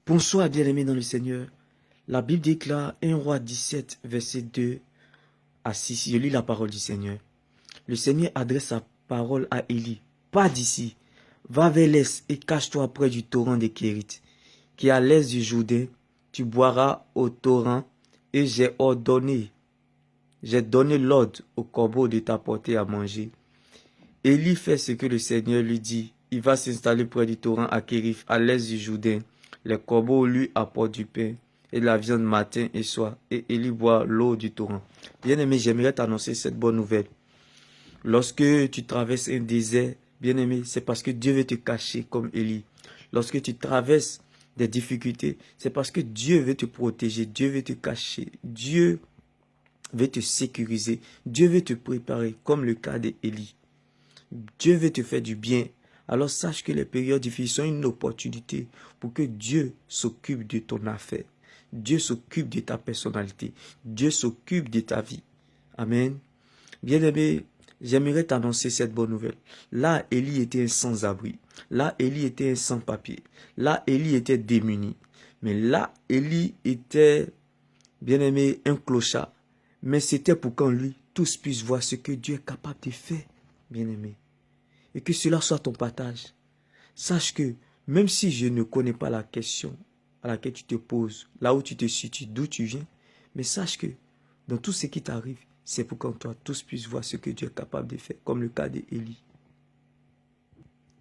Bonsoir, bien-aimés dans le Seigneur. La Bible déclare 1 Roi 17, verset 2 à 6. Je lis la parole du Seigneur. Le Seigneur adresse sa parole à Élie. Pas d'ici. Va vers l'est et cache-toi près du torrent des Kérites, qui est à l'est du Jourdain. Tu boiras au torrent et j'ai donné l'ordre au corbeau de t'apporter à manger. Élie fait ce que le Seigneur lui dit. Il va s'installer près du torrent à Kérith, à l'est du Jourdain. Les corbeaux lui apportent du pain et de la viande matin et soir, et Élie boit l'eau du torrent. Bien-aimé, j'aimerais t'annoncer cette bonne nouvelle. Lorsque tu traverses un désert, bien-aimé, c'est parce que Dieu veut te cacher comme Élie. Lorsque tu traverses des difficultés, c'est parce que Dieu veut te protéger, Dieu veut te cacher, Dieu veut te sécuriser, Dieu veut te préparer, comme le cas d'Élie. Dieu veut te faire du bien. Alors sache que les périodes difficiles sont une opportunité pour que Dieu s'occupe de ton affaire. Dieu s'occupe de ta personnalité. Dieu s'occupe de ta vie. Amen. Bien-aimé, j'aimerais t'annoncer cette bonne nouvelle. Là, Élie était un sans-abri. Là, Élie était un sans-papier. Là, Élie était démuni. Mais là, Élie était, bien-aimé, un clochard. Mais c'était pour qu'en lui, tous puissent voir ce que Dieu est capable de faire, bien-aimé. Et que cela soit ton partage. Sache que même si je ne connais pas la question à laquelle tu te poses, là où tu te situes, d'où tu viens, mais sache que dans tout ce qui t'arrive, c'est pour qu'en toi tous puissent voir ce que Dieu est capable de faire, comme le cas d'Élie.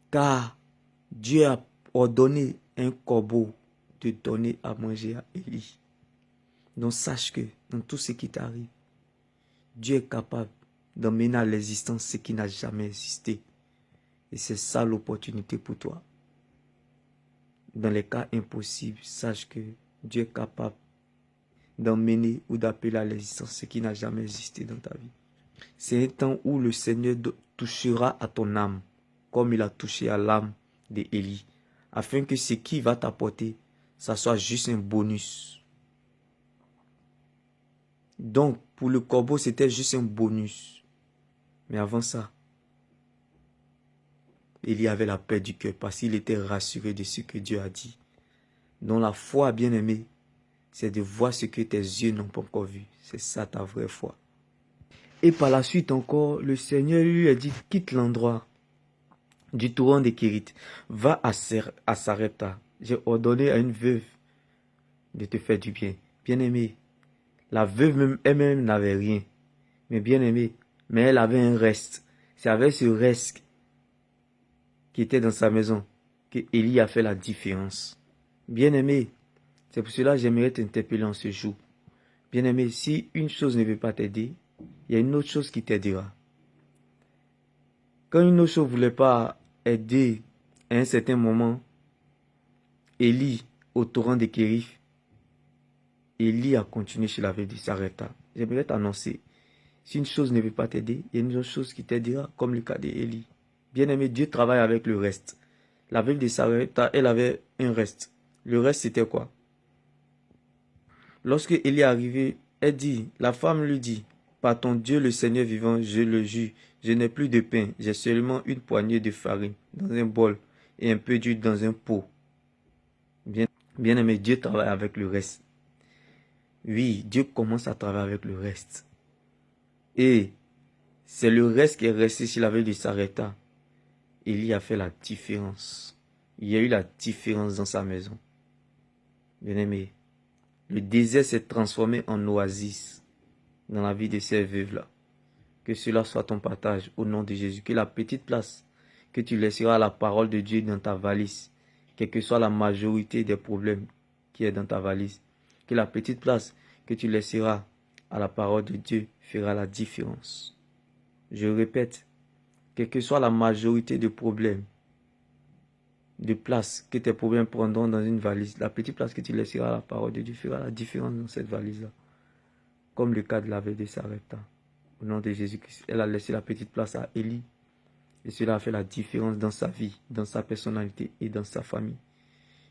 Car Dieu a ordonné un corbeau de donner à manger à Élie. Donc sache que dans tout ce qui t'arrive, Dieu est capable d'emmener à l'existence ce qui n'a jamais existé. Et c'est ça l'opportunité pour toi. Dans les cas impossibles, sache que Dieu est capable d'emmener ou d'appeler à l'existence ce qui n'a jamais existé dans ta vie. C'est un temps où le Seigneur touchera à ton âme, comme il a touché à l'âme d'Élie, afin que ce qui va t'apporter, ça soit juste un bonus. Donc, pour le corbeau, c'était juste un bonus. Mais avant ça, Élie avait la paix du cœur parce qu'il était rassuré de ce que Dieu a dit. Donc la foi, bien-aimée, c'est de voir ce que tes yeux n'ont pas encore vu. C'est ça ta vraie foi. Et par la suite encore, le Seigneur lui a dit, quitte l'endroit du torrent des Kérites. Va à Sarepta. J'ai ordonné à une veuve de te faire du bien. Bien-aimé, la veuve elle-même n'avait rien. Mais bien-aimé, mais elle avait un reste. C'est avec ce reste qui était dans sa maison que Élie a fait la différence. Bien-aimé, c'est pour cela que j'aimerais t'interpeller en ce jour. Bien-aimé, si une chose ne veut pas t'aider, il y a une autre chose qui t'aidera. Quand une autre chose ne voulait pas aider à un certain moment, Élie, au torrent de Kérith, Élie a continué sur la veuve de Sarepta. J'aimerais t'annoncer, si une chose ne veut pas t'aider, il y a une autre chose qui t'aidera, comme le cas d'Élie. Bien-aimé, Dieu travaille avec le reste. La veuve de Sarepta, elle avait un reste. Le reste, c'était quoi? Lorsque Élie est arrivé, elle dit, la femme lui dit, par ton Dieu le Seigneur vivant, je le jure, je n'ai plus de pain, j'ai seulement une poignée de farine dans un bol et un peu d'huile dans un pot. Bien aimé, Dieu travaille avec le reste. Oui, Dieu commence à travailler avec le reste. Et c'est le reste qui est resté sur la veuve de Sarepta. Élie a fait la différence. Il y a eu la différence dans sa maison. Bien aimé, le désert s'est transformé en oasis dans la vie de ces veuves-là. Que cela soit ton partage au nom de Jésus. Que la petite place que tu laisseras à la parole de Dieu dans ta valise, quelle que soit la majorité des problèmes qui est dans ta valise, que la petite place que tu laisseras à la parole de Dieu fera la différence. Je répète, quelle que soit la majorité de problèmes, de places que tes problèmes prendront dans une valise, la petite place que tu laisseras à la parole de Dieu fera la différence dans cette valise-là. Comme le cas de la veuve de Sarepta. Au nom de Jésus-Christ, elle a laissé la petite place à Élie. Et cela a fait la différence dans sa vie, dans sa personnalité et dans sa famille.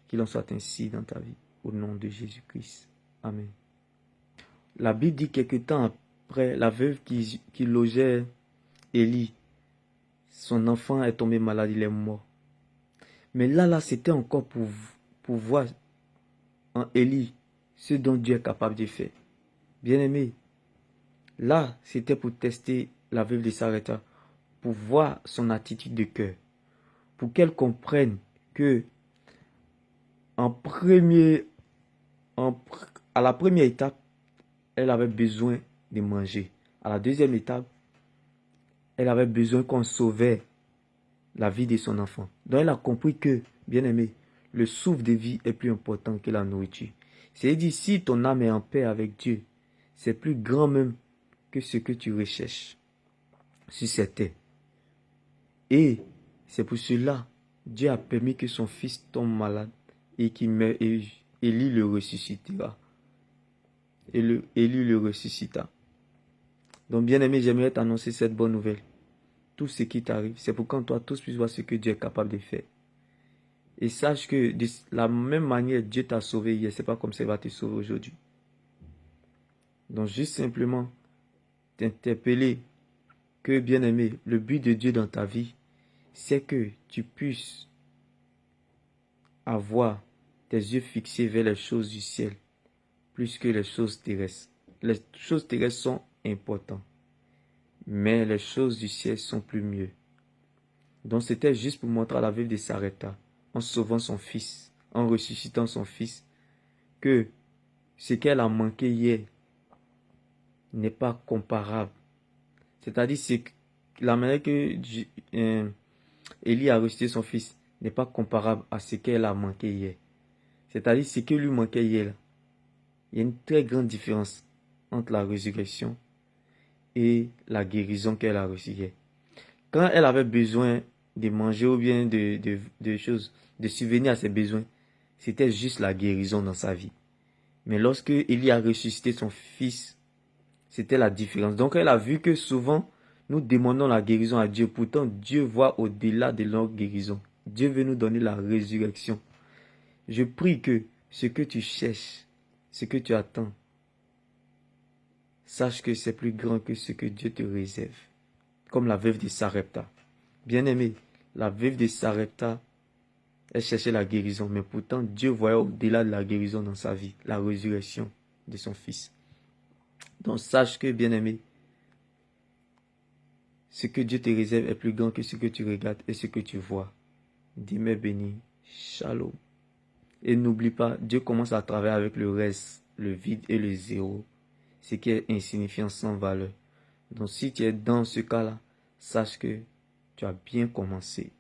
Qu'il en soit ainsi dans ta vie. Au nom de Jésus-Christ. Amen. La Bible dit quelque temps après, la veuve qui logeait Élie, son enfant est tombé malade, il est mort. Mais là, c'était encore pour voir en Élie ce dont Dieu est capable de faire. Bien-aimé, là, c'était pour tester la veuve de Sarepta, pour voir son attitude de cœur, pour qu'elle comprenne que en premier, à la première étape, elle avait besoin de manger. À la deuxième étape, elle avait besoin qu'on sauvait la vie de son enfant. Donc elle a compris que, bien aimé, le souffle de vie est plus important que la nourriture. C'est-à-dire, si ton âme est en paix avec Dieu, c'est plus grand même que ce que tu recherches sur cette terre. Et c'est pour cela, Dieu a permis que son fils tombe malade et qu'il meure, et Élie le ressuscitera. Élie le ressuscita. Donc, bien aimé, j'aimerais t'annoncer cette bonne nouvelle. Tout ce qui t'arrive, c'est pour qu'en toi, tous puissent voir ce que Dieu est capable de faire. Et sache que de la même manière Dieu t'a sauvé hier, c'est pas comme ça qu'il va te sauver aujourd'hui. Donc, juste simplement t'interpeller que, bien aimé, le but de Dieu dans ta vie, c'est que tu puisses avoir tes yeux fixés vers les choses du ciel, plus que les choses terrestres. Les choses terrestres sont importantes, mais les choses du ciel sont plus mieux. Donc c'était juste pour montrer à la veuve de Sarepta, en sauvant son fils, en ressuscitant son fils, que ce qu'elle a manqué hier n'est pas comparable. C'est-à-dire que la manière que Élie a ressuscité son fils n'est pas comparable à ce qu'elle a manqué hier. C'est-à-dire ce que lui manquait hier, là. Il y a une très grande différence entre la résurrection et la guérison qu'elle a reçue hier. Quand elle avait besoin de manger ou bien de choses, de subvenir à ses besoins, c'était juste la guérison dans sa vie. Mais lorsque Élie a ressuscité son fils, c'était la différence. Donc elle a vu que souvent, nous demandons la guérison à Dieu. Pourtant, Dieu voit au-delà de notre guérison. Dieu veut nous donner la résurrection. Je prie que ce que tu cherches, ce que tu attends, sache que c'est plus grand que ce que Dieu te réserve. Comme la veuve de Sarepta. Bien-aimé, la veuve de Sarepta, elle cherchait la guérison, mais pourtant Dieu voyait au-delà de la guérison dans sa vie, la résurrection de son fils. Donc sache que, bien-aimé, ce que Dieu te réserve est plus grand que ce que tu regardes et ce que tu vois. Dis-moi béni, shalom. Et n'oublie pas, Dieu commence à travailler avec le reste, le vide et le zéro, ce qui est insignifiant sans valeur. Donc si tu es dans ce cas-là, sache que tu as bien commencé.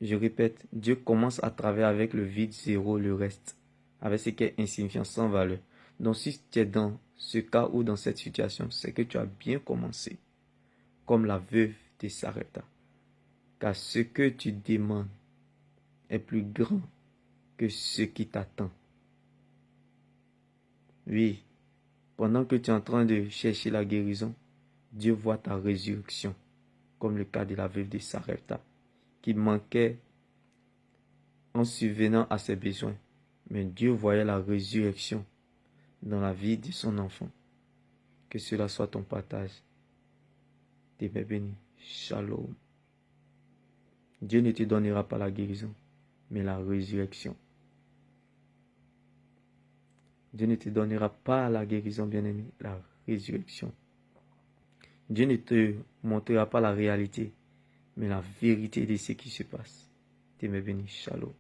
Je répète, Dieu commence à travailler avec le vide, zéro, le reste, avec ce qui est insignifiant sans valeur. Donc si tu es dans ce cas ou dans cette situation, c'est que tu as bien commencé, comme la veuve de Sarepta. Car ce que tu demandes est plus grand que ce qui t'attend. Oui, pendant que tu es en train de chercher la guérison, Dieu voit ta résurrection, comme le cas de la veuve de Sarepta, qui manquait en subvenant à ses besoins. Mais Dieu voyait la résurrection dans la vie de son enfant. Que cela soit ton partage. T'es béni. Shalom. Dieu ne te donnera pas la guérison, mais la résurrection. Dieu ne te donnera pas la guérison, bien-aimé, la résurrection. Dieu ne te montrera pas la réalité, mais la vérité de ce qui se passe. T'es béni. Shalom.